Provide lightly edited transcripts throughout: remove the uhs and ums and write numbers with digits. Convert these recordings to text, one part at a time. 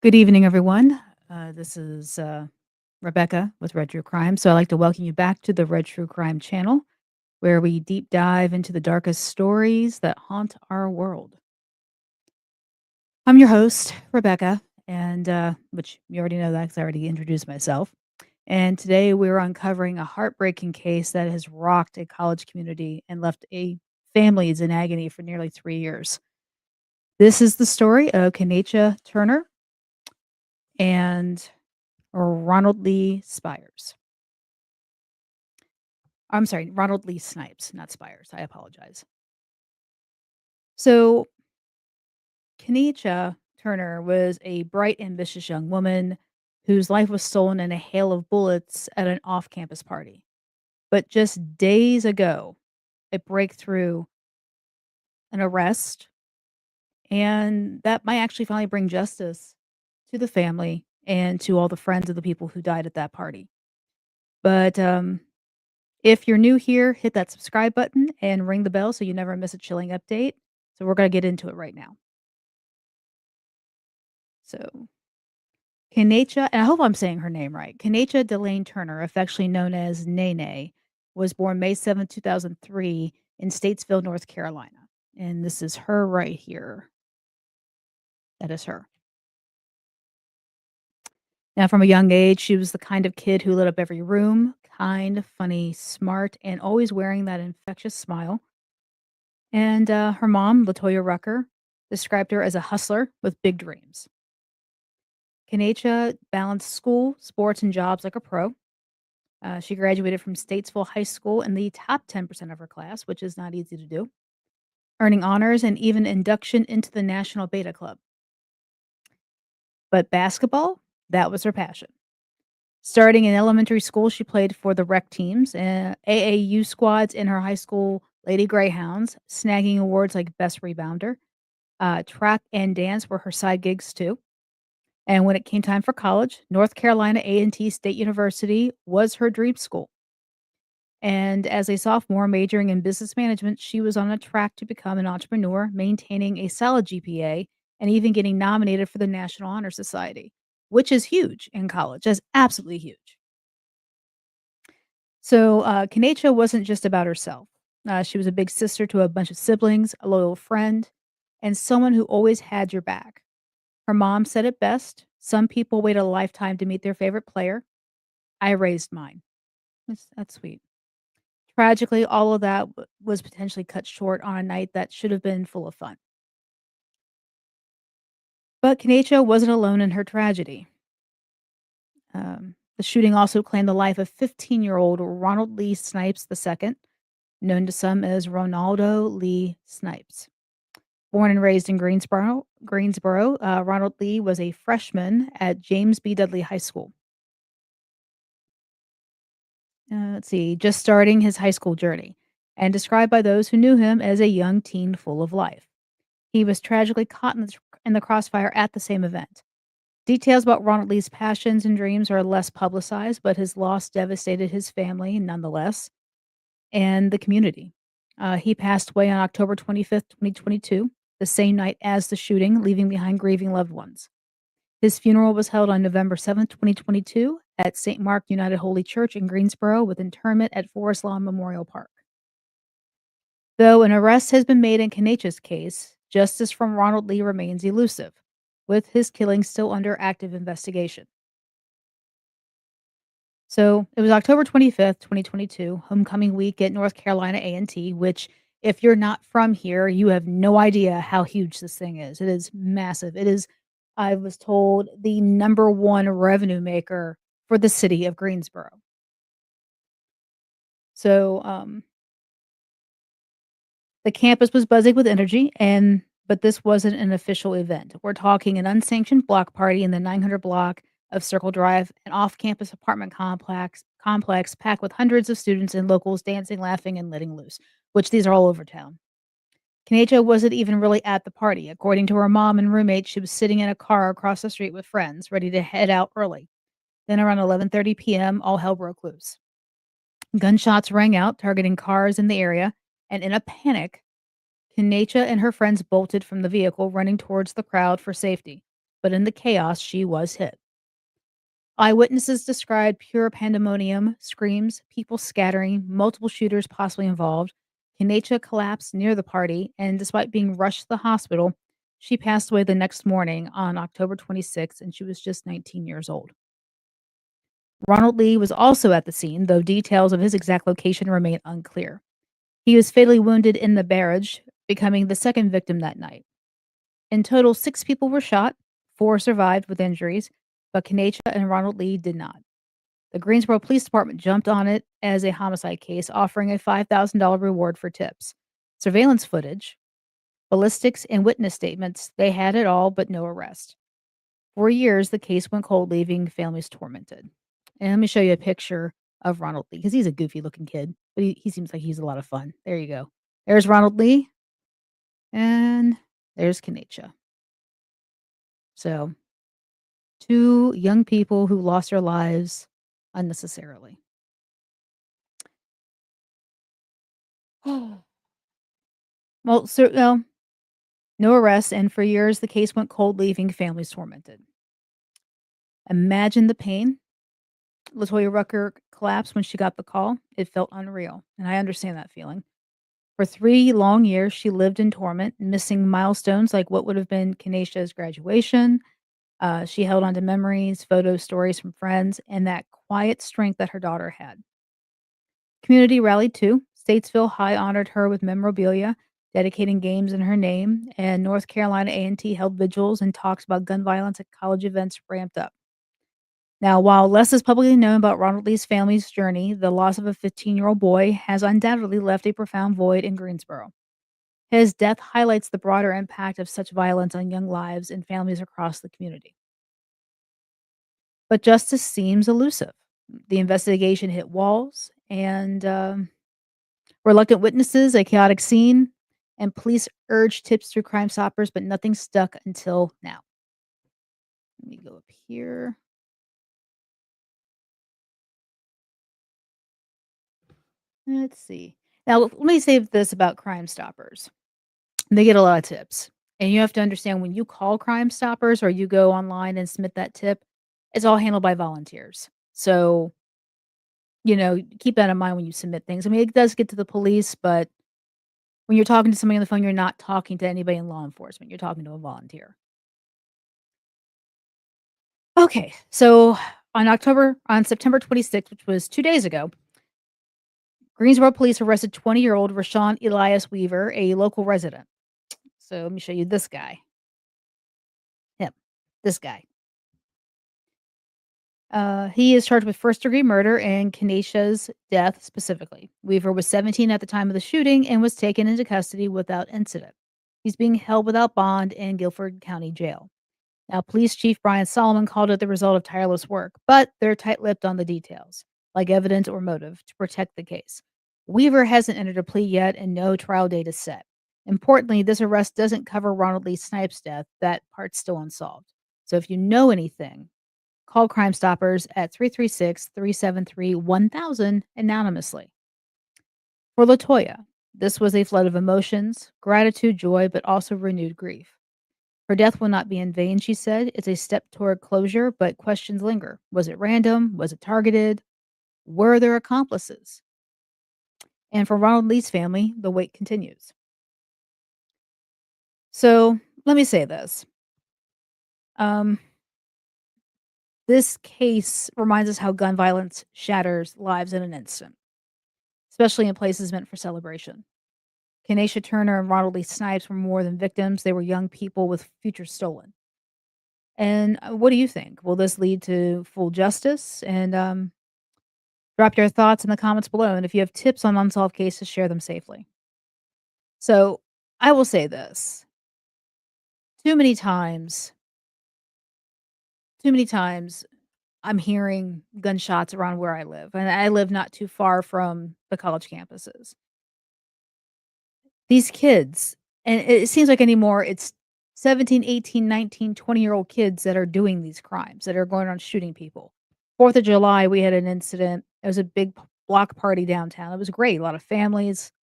Good evening, everyone. This is Rebecca with Red True Crime. So I'd like to welcome you back to the Red True Crime channel, where we deep dive into the darkest stories that haunt our world. I'm your host, Rebecca, and which you already know that because I already introduced myself. And today we're uncovering a heartbreaking case that has rocked a college community and left a families in agony for nearly 3 years. This is the story of Kanacha Turner and Ronald Lee Spires. I'm sorry, Ronald Lee Snipes, not Spires. I apologize. So, Kenecha Turner was a bright, ambitious young woman whose life was stolen in a hail of bullets at an off campus party. But just days ago, a breakthrough, an arrest, and that might actually finally bring justice to the family and to all the friends of the people who died at that party. But if you're new here, hit that subscribe button and ring the bell so you never miss a chilling update. So we're gonna get into it right now. So Kenecha, and I hope I'm saying her name right. Kenecha Delane Turner, affectionately known as Nene, was born May 7th, 2003 in Statesville, North Carolina. And this is her right here. That is her. Now, from a young age, she was the kind of kid who lit up every room, kind, funny, smart, and always wearing that infectious smile. And her mom, Latoya Rucker, described her as a hustler with big dreams. Kanecha balanced school, sports, and jobs like a pro. She graduated from Statesville High School in the top 10% of her class, which is not easy to do, earning honors and even induction into the National Beta Club. But basketball, that was her passion. Starting in elementary school, she played for the rec teams and AAU squads in her high school Lady Greyhounds, snagging awards like Best Rebounder. Track and dance were her side gigs too. And when it came time for college, North Carolina A&T State University was her dream school. And as a sophomore majoring in business management, she was on a track to become an entrepreneur, maintaining a solid GPA and even getting nominated for the National Honor Society, which is huge in college. That's absolutely huge. So, Kanecha wasn't just about herself. She was a big sister to a bunch of siblings, a loyal friend, and someone who always had your back. Her mom said it best: "Some people wait a lifetime to meet their favorite player. I raised mine." That's sweet. Tragically, all of that was potentially cut short on a night that should have been full of fun. But Kanecha wasn't alone in her tragedy. The shooting also claimed the life of 15-year-old Ronald Lee Snipes II, known to some as Ronaldo Lee Snipes. Born and raised in Greensboro, Ronald Lee was a freshman at James B. Dudley High School. Let's see, just starting his high school journey, and described by those who knew him as a young teen full of life. He was tragically caught in the crossfire at the same event. Details about Ronald Lee's passions and dreams are less publicized, but his loss devastated his family nonetheless and the community. He passed away on October 25th, 2022, the same night as the shooting, leaving behind grieving loved ones. His funeral was held on November 7th, 2022, at St. Mark United Holy Church in Greensboro, with interment at Forest Lawn Memorial Park. Though an arrest has been made in Kanecha's case, justice from Ronald Lee remains elusive, with his killing still under active investigation. So it was October 25th, 2022, homecoming week at North Carolina A&T, which, if you're not from here, you have no idea how huge this thing is. It is massive. It is, I was told, the number one revenue maker for the city of Greensboro. So the campus was buzzing with energy, but this wasn't an official event. We're talking an unsanctioned block party in the 900 block of Circle Drive, an off-campus apartment complex packed with hundreds of students and locals dancing, laughing, and letting loose, which these are all over town. Kanecha wasn't even really at the party. According to her mom and roommate, she was sitting in a car across the street with friends, ready to head out early. Then around 11:30 p.m., all hell broke loose. Gunshots rang out, targeting cars in the area, and in a panic, Kanecha and her friends bolted from the vehicle, running towards the crowd for safety. but in the chaos, she was hit. Eyewitnesses described pure pandemonium, screams, people scattering, multiple shooters possibly involved. Kanecha collapsed near the party, and despite being rushed to the hospital, she passed away the next morning on October 26th, and she was just 19 years old. Ronald Lee was also at the scene, though details of his exact location remain unclear. He was fatally wounded in the barrage, becoming the second victim that night. In total, 6 people were shot, 4 survived with injuries, but Kanecha and Ronald Lee did not. The Greensboro Police Department jumped on it as a homicide case, offering a $5,000 reward for tips. Surveillance footage, ballistics, and witness statements, they had it all, but no arrest. For years, the case went cold, leaving families tormented. And let me show you a picture of Ronald Lee, because he's a goofy looking kid, but he seems like he's a lot of fun. There you go. There's Ronald Lee, and there's Kanecha. So, 2 young people who lost their lives unnecessarily. Well, no arrests, and for years, the case went cold, leaving families tormented. Imagine the pain. Latoya Rucker collapsed when she got the call. It felt unreal, and I understand that feeling. For 3 long years, she lived in torment, missing milestones like what would have been Kanatia's graduation. She held on to memories, photos, stories from friends, and that quiet strength that her daughter had. Community rallied too. Statesville High honored her with memorabilia, dedicating games in her name, and North Carolina A&T held vigils and talks about gun violence at college events ramped up. Now, while less is publicly known about Ronald Lee's family's journey, the loss of a 15-year-old boy has undoubtedly left a profound void in Greensboro. His death highlights the broader impact of such violence on young lives and families across the community. But justice seems elusive. The investigation hit walls, and reluctant witnesses, a chaotic scene, and police urged tips through Crime Stoppers, but nothing stuck until now. Let me go up here. Let's see. Now, let me say this about Crime Stoppers. They get a lot of tips. And you have to understand when you call Crime Stoppers or you go online and submit that tip, it's all handled by volunteers. So, keep that in mind when you submit things. I mean, it does get to the police, but when you're talking to somebody on the phone, you're not talking to anybody in law enforcement. You're talking to a volunteer. Okay, so on September 26th, which was 2 days ago, Greensboro police arrested 20-year-old Rashawn Elias Weaver, a local resident. So let me show you this guy. Him. This guy. He is charged with first-degree murder and Kanatia's death specifically. Weaver was 17 at the time of the shooting and was taken into custody without incident. He's being held without bond in Guilford County Jail. Now, Police Chief Brian Solomon called it the result of tireless work, but they're tight-lipped on the details, like evidence or motive, to protect the case. Weaver hasn't entered a plea yet, and no trial date is set. Importantly, this arrest doesn't cover Ronald Lee Snipes' death. That part's still unsolved. So if you know anything, call Crime Stoppers at 336-373-1000 anonymously. For Latoya, this was a flood of emotions, gratitude, joy, but also renewed grief. Her death will not be in vain, she said. It's a step toward closure, but questions linger. Was it random? Was it targeted? Were there accomplices? And for Ronald Lee's family, the wait continues. So let me say this. Um, this case reminds us how gun violence shatters lives in an instant, especially in places meant for celebration. Kanacia Turner and Ronald Lee Snipes were more than victims. They were young people with futures stolen. And what do you think? Will this lead to full justice? And drop your thoughts in the comments below. And if you have tips on unsolved cases, share them safely. So I will say this. Too many times, too many times I'm hearing gunshots around where I live. And I live not too far from the college campuses. These kids, and it seems like anymore, it's 17, 18, 19, 20-year-old kids that are doing these crimes, that are going around shooting people. 4th of July, we had an incident. It was a big block party downtown. It was great, a lot of families,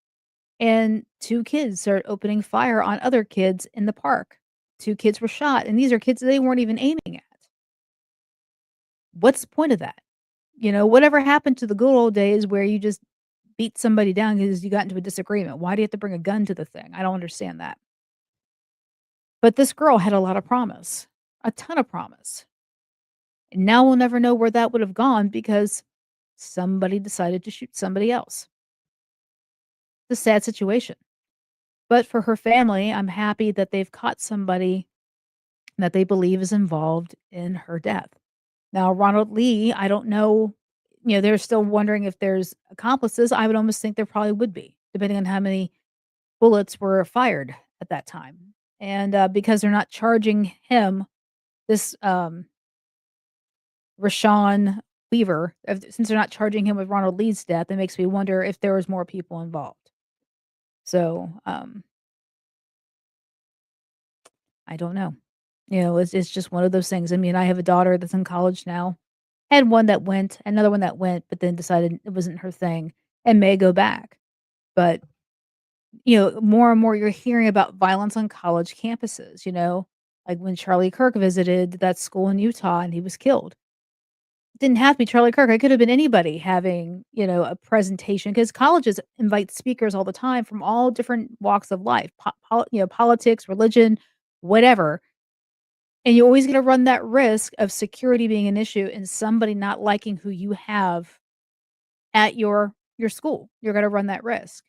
and 2 kids started opening fire on other kids in the park. 2 kids were shot, and these are kids they weren't even aiming at. What's the point of that? Whatever happened to the good old days where you just beat somebody down because you got into a disagreement? Why do you have to bring a gun to the thing? I don't understand that. But this girl had a lot of promise, a ton of promise. And now we'll never know where that would have gone because somebody decided to shoot somebody else. It's a sad situation. But for her family, I'm happy that they've caught somebody that they believe is involved in her death. Now, Ronald Lee, I don't know, they're still wondering if there's accomplices. I would almost think there probably would be, depending on how many bullets were fired at that time. And because they're not charging him, this Rashawn Weaver, since they're not charging him with Ronald Lee's death, it makes me wonder if there was more people involved. So I don't know. It's just one of those things. I mean, I have a daughter that's in college now. Had one that went, another one that went, but then decided it wasn't her thing and may go back. But, more and more you're hearing about violence on college campuses, like when Charlie Kirk visited that school in Utah and he was killed. It didn't have to be Charlie Kirk. It could have been anybody having, a presentation because colleges invite speakers all the time from all different walks of life, politics, religion, whatever. And you always gonna run that risk of security being an issue and somebody not liking who you have at your school. You're gonna run that risk.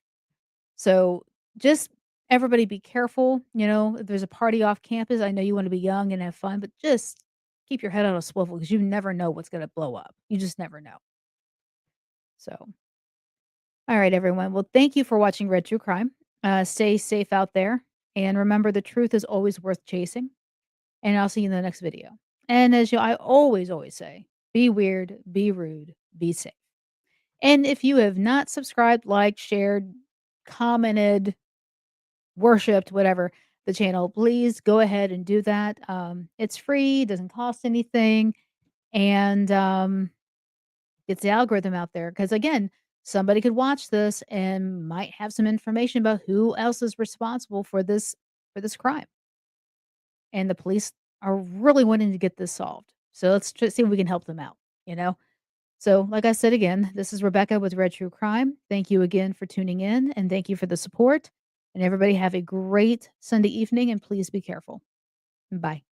So, just everybody be careful, if there's a party off campus, I know you wanna be young and have fun, but just keep your head on a swivel because you never know what's gonna blow up. You just never know. So, alright, everyone. Well, thank you for watching Red True Crime. Stay safe out there, and remember the truth is always worth chasing. And I'll see you in the next video. And as I always say, be weird, be rude, be safe. And if you have not subscribed, liked, shared, commented, worshipped, whatever, the channel, please go ahead and do that. It's free, doesn't cost anything, and gets the algorithm out there. Because again, somebody could watch this and might have some information about who else is responsible for this crime. And the police are really wanting to get this solved. So let's just see if we can help them out, you know? So, like I said again, this is Rebecca with Red True Crime. Thank you again for tuning in and thank you for the support. And everybody have a great Sunday evening and please be careful. Bye.